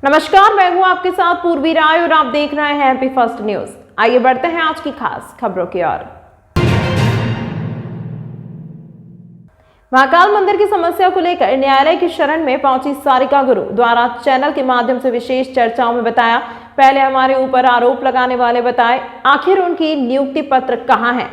नमस्कार, मैं हूं आपके साथ पूर्वी राय और आप देख रहे हैं एमपी फर्स्ट न्यूज। आइए बढ़ते हैं आज की खास खबरों की ओर। महाकाल मंदिर की समस्या को लेकर न्यायालय की शरण में पहुंची सारिका गुरु द्वारा चैनल के माध्यम से विशेष चर्चाओं में बताया। पहले हमारे ऊपर आरोप लगाने वाले बताए आखिर उनकी नियुक्ति पत्र कहां है।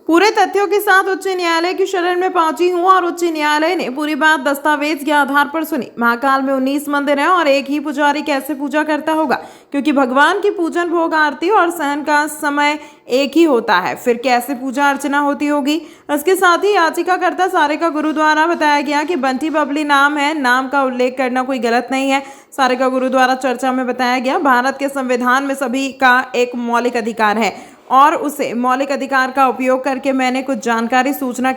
पूरे तथ्यों के साथ उच्च न्यायालय की शरण में पहुंची हूं और उच्च न्यायालय ने पूरी बात दस्तावेज के आधार पर सुनी। महाकाल में 19 मंदिर हैं और एक ही पुजारी कैसे पूजा करता होगा, क्योंकि भगवान की पूजन, भोग, आरती और सहन का समय एक ही होता है, फिर कैसे पूजा अर्चना होती होगी। इसके साथ ही याचिकाकर्ता सारिका गुरु द्वारा बताया गया कि बंटी बबली नाम है, नाम का उल्लेख करना कोई गलत नहीं है। सारिका गुरु द्वारा चर्चा में बताया गया, भारत के संविधान में सभी का एक मौलिक अधिकार है और उसे मौलिक अधिकार का उपयोग करके मैंने कुछ जानकारी सूचना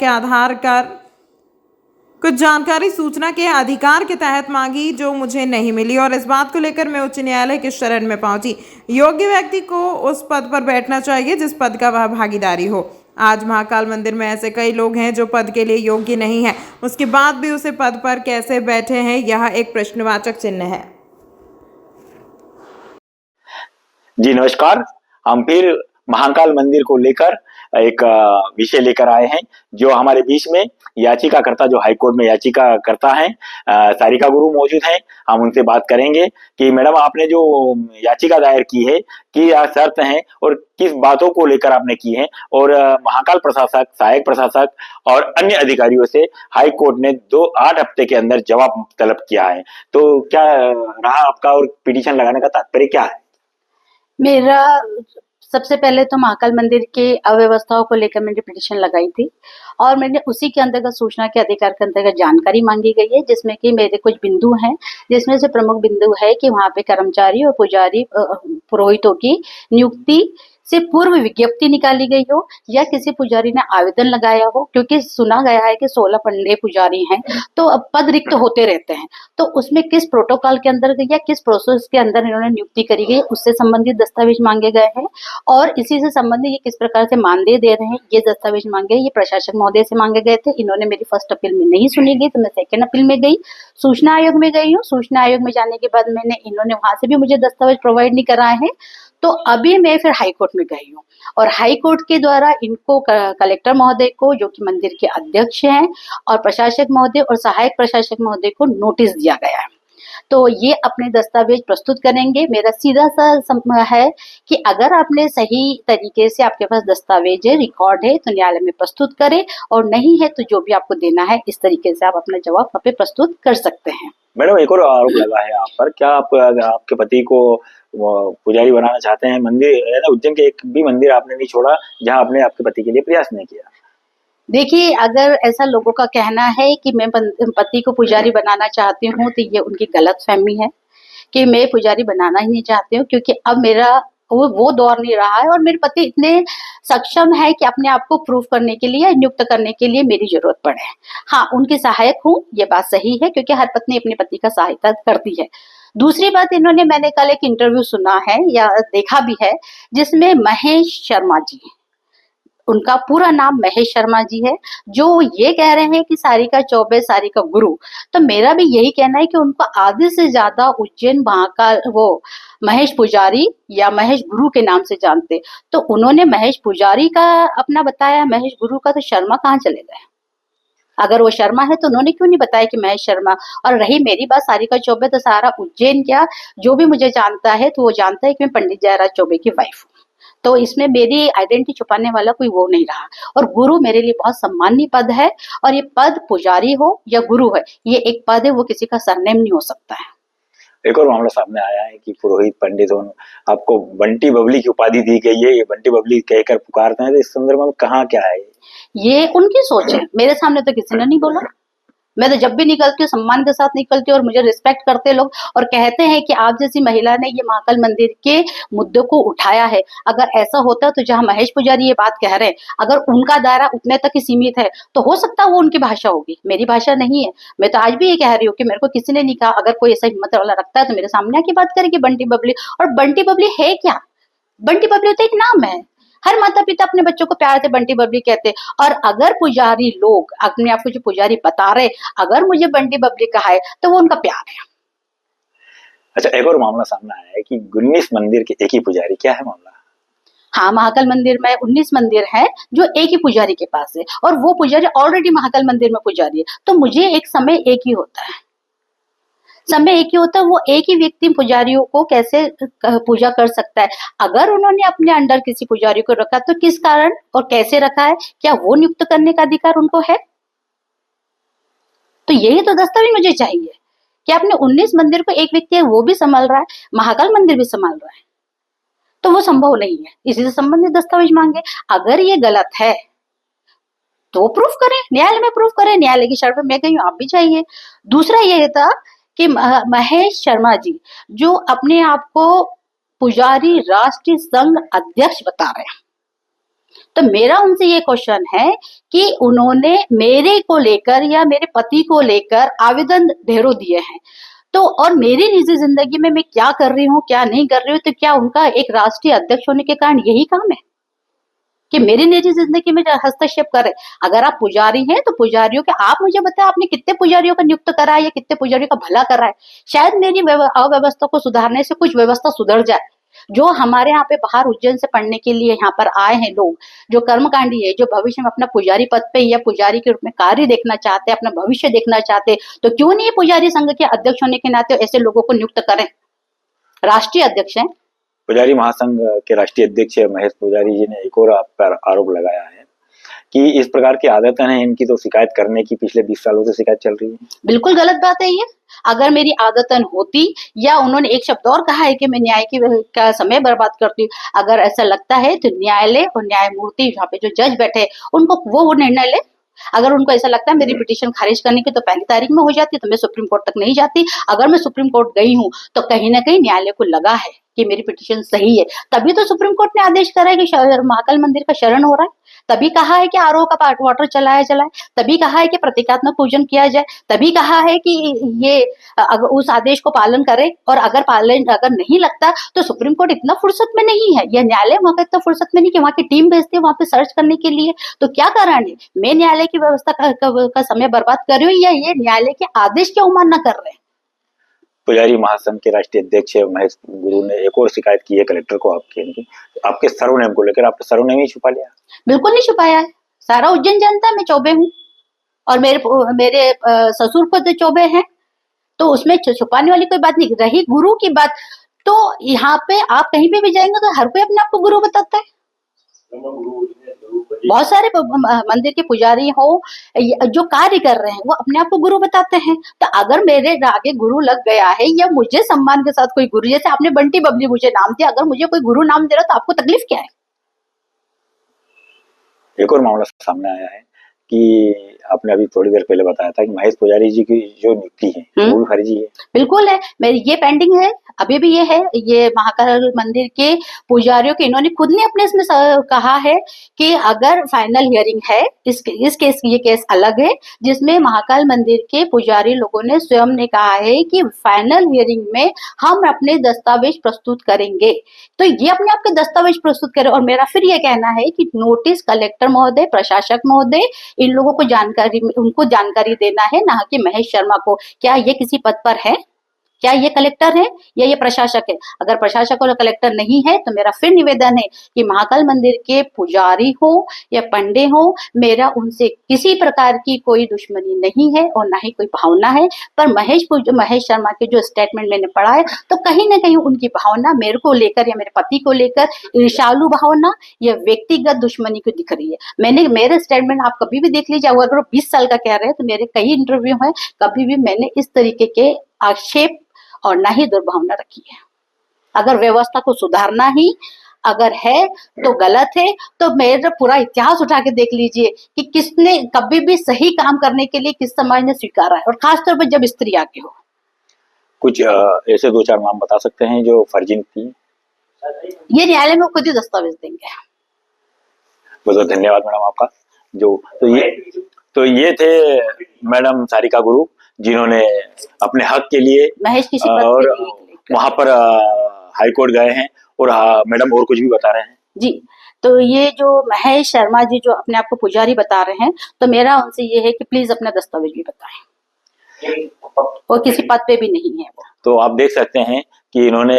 के अधिकार के तहत मांगी जो मुझे नहीं मिली और इस बात को लेकर मैं उच्च न्यायालय की शरण में पहुंची। योग्य व्यक्ति को उस पद पर बैठना चाहिए जिस पद का वह भागीदारी हो। आज महाकाल मंदिर में ऐसे कई लोग हैं जो पद के लिए योग्य नहीं है, उसके बाद भी उसे पद पर कैसे बैठे हैं, यह एक प्रश्नवाचक चिन्ह है। जी नमस्कार, हम फिर महाकाल मंदिर को लेकर एक विषय लेकर आए हैं। जो हमारे बीच में याचिकाकर्ता, जो हाईकोर्ट में याचिकाकर्ता हैं, सारिका गुरु मौजूद हैं। हम उनसे बात करेंगे कि मैडम, आपने जो याचिका दायर की है, कि क्या शर्त हैं और किस बातों को लेकर आपने की है, और महाकाल प्रशासक, सहायक प्रशासक और अन्य अधिकारियों से हाईकोर्ट ने 8 हफ्ते के अंदर जवाब तलब किया है। तो क्या रहा आपका और पिटीशन लगाने का तात्पर्य क्या है? मेरा सबसे पहले तो महाकाल मंदिर के अव्यवस्थाओं को लेकर मैंने पिटीशन लगाई थी और मैंने उसी के अंतर्गत सूचना के अधिकार के अंतर्गत जानकारी मांगी गई है, जिसमें कि मेरे कुछ बिंदु हैं, जिसमें से प्रमुख बिंदु है कि वहां पे कर्मचारी और पुजारी पुरोहितों की नियुक्ति से पूर्व विज्ञप्ति निकाली गई हो या किसी पुजारी ने आवेदन लगाया हो, क्योंकि सुना गया है कि 16 पंडे पुजारी हैं तो अब पद रिक्त होते रहते हैं। तो उसमें किस प्रोटोकॉल के अंदर या किस प्रोसेस के अंदर इन्होंने नियुक्ति करी गई, उससे संबंधित दस्तावेज मांगे गए हैं और इसी से संबंधित ये किस प्रकार से मानदेय दे रहे हैं, ये दस्तावेज मांगे। ये प्रशासक महोदय से मांगे गए थे। इन्होंने मेरी फर्स्ट अपील में नहीं सुनी गई तो मैं सेकेंड अपील में गई, सूचना आयोग में गई हूँ। सूचना आयोग में जाने के बाद इन्होंने वहां से भी मुझे दस्तावेज प्रोवाइड नहीं कराए हैं। तो अभी मैं फिर हाई कोर्ट में गई हूँ और हाई कोर्ट के द्वारा इनको कलेक्टर महोदय को, जो कि मंदिर के अध्यक्ष हैं, और प्रशासक महोदय और सहायक प्रशासक महोदय को नोटिस दिया गया है। तो ये अपने दस्तावेज प्रस्तुत करेंगे। मेरा सीधा सा है कि अगर आपने सही तरीके से, आपके पास दस्तावेज है, रिकॉर्ड है, तो न्यायालय में प्रस्तुत करें, और नहीं है तो जो भी आपको देना है इस तरीके से आप अपना जवाब वहाँ पे प्रस्तुत कर सकते हैं। मैडम, एक और आरोप लगा है आप पर, क्या आप आपके पति को पुजारी बनाना चाहते हैं? मंदिर है ना, उज्जैन के एक भी मंदिर आपने नहीं छोड़ा जहां आपने आपके पति के लिए प्रयास नहीं किया। देखिए, अगर ऐसा लोगों का कहना है कि मैं पति को पुजारी बनाना चाहती हूँ तो ये उनकी गलतफहमी है कि मैं पुजारी बनाना ही नहीं चाहती हूँ, क्योंकि अब मेरा वो दौर नहीं रहा है और मेरे पति इतने सक्षम है कि अपने आप को प्रूव करने के लिए, नियुक्त करने के लिए मेरी जरूरत पड़े। हाँ, उनकी सहायक हूँ, ये बात सही है, क्योंकि हर पत्नी अपने पति का सहायता करती है। दूसरी बात, मैंने कल एक इंटरव्यू सुना है या देखा भी है, जिसमें महेश शर्मा जी, उनका पूरा नाम महेश शर्मा जी है, जो ये कह रहे हैं कि सारिका चौबे सारिका गुरु। तो मेरा भी यही कहना है कि उनको आधे से ज्यादा उज्जैन महाकाल वो महेश पुजारी या महेश गुरु के नाम से जानते। तो उन्होंने महेश पुजारी का अपना बताया, महेश गुरु का, तो शर्मा कहाँ चले गए? अगर वो शर्मा है तो उन्होंने क्यों नहीं बताया कि महेश शर्मा? और रही मेरी बात सारिका चौबे, तो सारा उज्जैन क्या, जो भी मुझे जानता है तो वो जानता है कि मैं पंडित जयराज चौबे की वाइफ हूँ। तो इसमें मेरी आइडेंटिटी छुपाने वाला कोई वो नहीं रहा। और गुरु मेरे लिए बहुत सम्मानीय पद है, और ये पद पुजारी हो या गुरु है, ये एक पद है, वो किसी का सरनेम नहीं हो सकता है। एक और मामला सामने आया है कि पुरोहित, पंडित दोनों आपको बंटी बबली की उपाधि दी गई है, ये बंटी बबली कहकर पुकारते हैं, तो इस संदर्भ में कहाँ क्या है? ये उनकी सोच है, मेरे सामने तो किसी ने नहीं बोला। मैं तो जब भी निकलती हूँ सम्मान के साथ निकलती हूँ और मुझे रिस्पेक्ट करते लोग, और कहते हैं कि आप जैसी महिला ने ये महाकाल मंदिर के मुद्दे को उठाया है। अगर ऐसा होता तो जहाँ महेश पुजारी ये बात कह रहे हैं, अगर उनका दायरा उतने तक ही सीमित है तो हो सकता है वो उनकी भाषा होगी, मेरी भाषा नहीं है। मैं तो आज भी ये कह रही हूँ कि मेरे को किसी ने नहीं कहा, अगर कोई ऐसा हिम्मत वाला रखता है तो मेरे सामने आके बात करेगी बंटी बबली। और बंटी बबली है क्या? बंटी बबली तो एक नाम है। हर माता पिता अपने बच्चों को प्यार से बंटी बबली कहते हैं। और अगर पुजारी लोग अपने आप को जो पुजारी बता रहे, अगर मुझे बंटी बबली कहा है तो वो उनका प्यार है। अच्छा, एक और मामला सामने आया है कि 19 मंदिर के एक ही पुजारी, क्या है मामला? हाँ, महाकाल मंदिर में 19 मंदिर है जो एक ही पुजारी के पास है, और वो पुजारी ऑलरेडी महाकाल मंदिर में पुजारी है। तो मुझे एक समय एक ही होता है, समय एक ही होता है, वो एक ही व्यक्ति पुजारियों को कैसे पूजा कर सकता है? अगर उन्होंने अपने अंडर किसी पुजारी को रखा तो किस कारण और कैसे रखा है? क्या वो नियुक्त करने का अधिकार उनको है? तो यही तो दस्तावेज मुझे चाहिए कि आपने 19 मंदिर को एक व्यक्ति है वो भी संभाल रहा है, महाकाल मंदिर भी संभाल रहा है, तो वो संभव नहीं है। इसी से संबंधित दस्तावेज मांगे। अगर ये गलत है तो प्रूफ करें, न्यायालय में प्रूफ करें, न्यायालय की शरण में मैं गई हूँ, आप भी चाहिए। दूसरा ये था कि महेश शर्मा जी जो अपने आप को पुजारी राष्ट्रीय संघ अध्यक्ष बता रहे हैं, तो मेरा उनसे ये क्वेश्चन है कि उन्होंने मेरे को लेकर या मेरे पति को लेकर आवेदन ढेरों दिए हैं, तो और मेरी निजी जिंदगी में मैं क्या कर रही हूँ क्या नहीं कर रही हूँ, तो क्या उनका एक राष्ट्रीय अध्यक्ष होने के कारण यही काम है कि मेरी निजी जिंदगी में हस्तक्षेप करे? अगर आप पुजारी हैं तो पुजारियों के, आप मुझे बताएं आपने कितने पुजारियों का नियुक्त करा है या कितने पुजारियों का भला करा है? शायद मेरी अव्यवस्था को सुधारने से कुछ व्यवस्था सुधर जाए। जो हमारे यहाँ पे बाहर उज्जैन से पढ़ने के लिए यहाँ पर आए हैं लोग, जो कर्मकांडी है, जो भविष्य में अपना पुजारी पद पे या पुजारी के रूप में कार्य देखना चाहते हैं, अपना भविष्य देखना चाहते हैं, तो क्यों नहीं पुजारी संघ के अध्यक्ष होने के नाते ऐसे लोगों को नियुक्त करें? राष्ट्रीय अध्यक्ष हैं। पुजारी महासंघ के राष्ट्रीय अध्यक्ष महेश पुजारी जी ने एक और आप पर आरोप लगाया है कि इस प्रकार की आदतें हैं इनकी, तो शिकायत करने की पिछले 20 सालों से शिकायत चल रही है। बिल्कुल गलत बात है ये। अगर मेरी आदतन होती, या उन्होंने एक शब्द और कहा है कि मैं न्याय का समय बर्बाद करती हूँ, अगर ऐसा लगता है तो न्यायालय और न्यायमूर्ति यहाँ पे जो जज बैठे उनको वो निर्णय ले। अगर उनको ऐसा लगता है मेरी पिटीशन खारिज करने की तो पहली तारीख में हो जाती, तो मैं सुप्रीम कोर्ट तक नहीं जाती। अगर मैं सुप्रीम कोर्ट गई हूँ तो कहीं ना कहीं न्यायालय को लगा है कि मेरी पिटीशन सही है, तभी तो सुप्रीम कोर्ट ने आदेश करा है कि महाकाल मंदिर का शरण हो रहा है, तभी कहा है कि आरओ का वाटर चलाया जलाए, तभी कहा है कि प्रतीकात्मक पूजन किया जाए, तभी कहा है कि ये अगर उस आदेश को पालन करे, और अगर नहीं लगता तो सुप्रीम कोर्ट इतना फुर्सत में नहीं है, यह न्यायालय वहां इतना फुर्सत में नहीं कि वहां की टीम भेजती है वहां पे सर्च करने के लिए। तो क्या कारण है? मैं न्यायालय की व्यवस्था का समय बर्बाद कर रही हूँ, या ये न्यायालय के आदेश की अवमानना कर रहे हैं? पुजारी महासंघ के राष्ट्रीय अध्यक्ष महेश गुरु ने एक और शिकायत की है कलेक्टर को आपके सरनेम को लेकर। आपने सरनेम ही छुपा लिया? बिल्कुल नहीं छुपाया है, सारा उज्जैन जानता है मैं चौबे हूँ, और मेरे ससुर खुद चौबे हैं, तो उसमें छुपाने वाली कोई बात नहीं। रही गुरु की बात, तो यहाँ पे आप कहीं पे भी जाएंगे तो हर कोई अपने आप को गुरु बताता है। बहुत सारे मंदिर के पुजारी हो जो कार्य कर रहे हैं वो अपने आप को गुरु बताते हैं। तो अगर मेरे आगे गुरु लग गया है, या मुझे सम्मान के साथ कोई गुरु, जैसे आपने बंटी बबली मुझे नाम दिया, अगर मुझे कोई गुरु नाम दे रहा तो आपको तकलीफ क्या है? एक और मामला सामने आया है कि आपने अभी थोड़ी देर पहले बताया था कि महेश पुजारी जी की जो नियुक्ति है वो भी फर्जी है। बिल्कुल है, मेरी ये पेंडिंग है, अभी भी ये है। ये महाकाल मंदिर के पुजारियों के, इन्होंने खुद ने अपने इसमें कहा है कि अगर फाइनल हियरिंग है, इस केस ये केस अलग है जिसमें महाकाल मंदिर के पुजारी लोगों ने स्वयं ने कहा है कि फाइनल हियरिंग में हम अपने दस्तावेज प्रस्तुत करेंगे, तो ये अपने आप के दस्तावेज प्रस्तुत करें। और मेरा फिर ये कहना है कि नोटिस कलेक्टर महोदय, प्रशासक महोदय, इन लोगों को उनको जानकारी देना है, ना कि महेश शर्मा को। क्या ये किसी पद पर है? क्या ये कलेक्टर है या ये प्रशासक है? अगर प्रशासक और कलेक्टर नहीं है तो मेरा फिर निवेदन है कि महाकाल मंदिर के पुजारी हो या पंडे हो, मेरा उनसे किसी प्रकार की कोई दुश्मनी नहीं है और ना ही कोई भावना है। पर महेश शर्मा के जो स्टेटमेंट मैंने पढ़ा है, तो कहीं ना कहीं उनकी भावना मेरे को लेकर या मेरे पति को लेकर ईर्ष्यालु भावना या व्यक्तिगत दुश्मनी को दिख रही है। मेरे स्टेटमेंट आप कभी भी देख लीजिए, अगर वो 20 साल का कह रहे हैं तो मेरे कई इंटरव्यू है, कभी भी मैंने इस तरीके के आक्षेप और ना ही दुर्भावना रखी है। अगर व्यवस्था को सुधारना ही अगर है तो गलत है, तो मेरा पूरा इतिहास उठा के देख लीजिए कि किसने कभी भी सही काम करने के लिए किस समाज ने स्वीकारा है, और खासतौर पर जब स्त्री आगे हो। कुछ ऐसे 2-4 नाम बता सकते हैं जो फर्जी थी? ये न्यायालय में खुद ही दस्तावेज देंगे। बहुत धन्यवाद मैडम आपका। तो ये थे मैडम सारिका गुरु, जिन्होंने अपने हक के लिए महेश की और वहां पर हाई कोर्ट गए हैं, और मैडम और कुछ भी बता रहे हैं जी। तो ये जो महेश शर्मा जी जो अपने आप को पुजारी बता रहे हैं, तो मेरा उनसे ये है कि प्लीज अपना दस्तावेज भी बताएं। वो किसी पद पे भी नहीं है वो। तो आप देख सकते हैं कि इन्होंने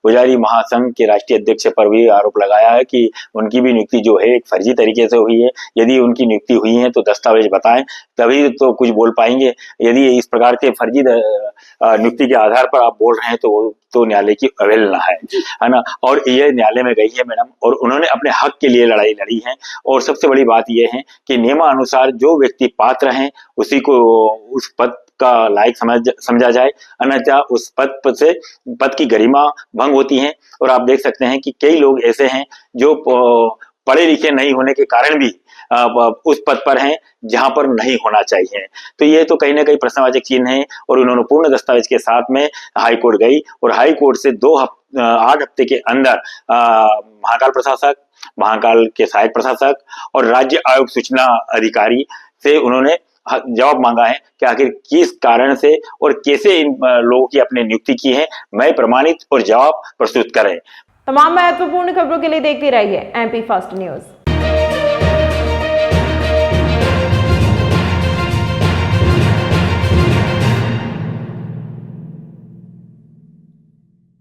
पुजारी महासंघ के राष्ट्रीय अध्यक्ष पर भी आरोप लगाया है कि उनकी भी नियुक्ति जो है एक फर्जी तरीके से हुई है। यदि उनकी नियुक्ति हुई है तो दस्तावेज बताएं, तभी तो कुछ बोल पाएंगे। यदि इस प्रकार के फर्जी नियुक्ति के आधार पर आप बोल रहे हैं तो न्यायालय की अवहेलना है ना। और ये न्यायालय में गई है मैडम, और उन्होंने अपने हक के लिए लड़ाई लड़ी है। और सबसे बड़ी बात यह है कि नियमानुसार जो व्यक्ति पात्र हैं उसी को उस पद का लायक समझा जाए, अन्यथा उस पद की गरिमा भंग होती है। और आप देख सकते हैं कि कई लोग ऐसे हैं जो पढ़े लिखे नहीं होने के कारण भी उस पद पर हैं जहां पर नहीं होना चाहिए। तो ये तो कहीं ना कहीं प्रश्नवाचक चिन्ह है। और उन्होंने पूर्ण दस्तावेज के साथ में हाई कोर्ट गई और हाई कोर्ट से 8 हफ्ते के अंदर महाकाल प्रशासक, महाकाल के सहायक प्रशासक और राज्य आयोग सूचना अधिकारी से उन्होंने जवाब मांगा है कि आखिर किस कारण से और कैसे इन लोगों की अपने नियुक्ति की है, मैं प्रमाणित और जवाब प्रस्तुत करें। तमाम महत्वपूर्ण खबरों के लिए देखते रहिए MP फर्स्ट न्यूज।